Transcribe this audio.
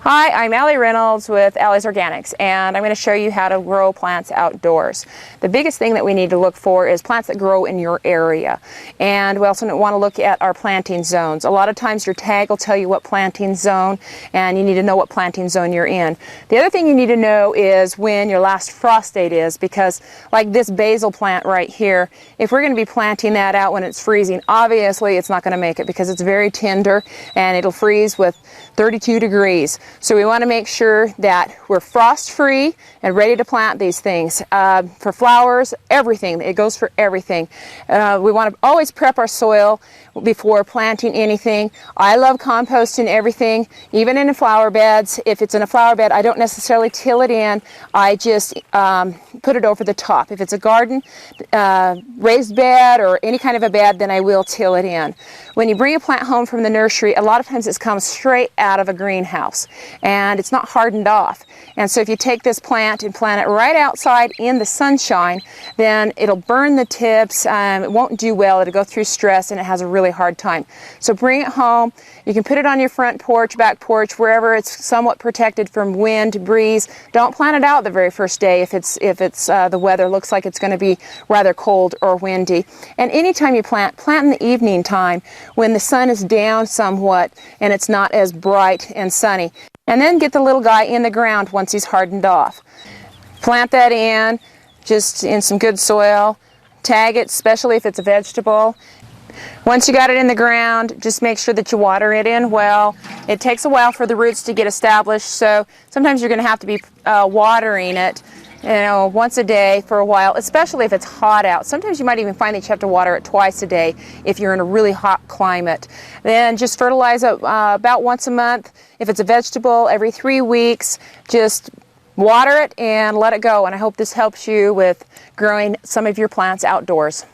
Hi, I'm Allie Reynolds with Allie's Organics, and I'm going to show you how to grow plants outdoors. The biggest thing that we need to look for is plants that grow in your area. And we also want to look at our planting zones. A lot of times your tag will tell you what planting zone, and you need to know what planting zone you're in. The other thing you need to know is when your last frost date is, because like this basil plant right here, if we're going to be planting that out when it's freezing, obviously it's not going to make it because it's very tender and it'll freeze with 32 degrees. So we want to make sure that we're frost free and ready to plant these things. For flowers, everything, it goes for everything. We want to always prep our soil before planting anything. I love composting everything, even in the flower beds. If it's in a flower bed, I don't necessarily till it in. I just put it over the top. If it's a garden, raised bed or any kind of a bed, then I will till it in. When you bring a plant home from the nursery, a lot of times it comes straight out of a greenhouse and it's not hardened off. And so if you take this plant and plant it right outside in the sunshine, then it'll burn the tips, it won't do well, it'll go through stress, and it has a really hard time. So bring it home. You can put it on your front porch, back porch, wherever it's somewhat protected from wind, breeze. Don't plant it out the very first day if the weather looks like it's going to be rather cold or windy. And anytime you plant in the evening time when the sun is down somewhat and it's not as bright and sunny. And then get the little guy in the ground once he's hardened off. Plant that in, just in some good soil. Tag it, especially if it's a vegetable. Once you got it in the ground, just make sure that you water it in well. It takes a while for the roots to get established, so sometimes you're going to have to be watering it, once a day for a while, especially if it's hot out. Sometimes you might even find that you have to water it twice a day if you're in a really hot climate. Then just fertilize it about once a month. If it's a vegetable, every 3 weeks. Just water it and let it go. And I hope this helps you with growing some of your plants outdoors.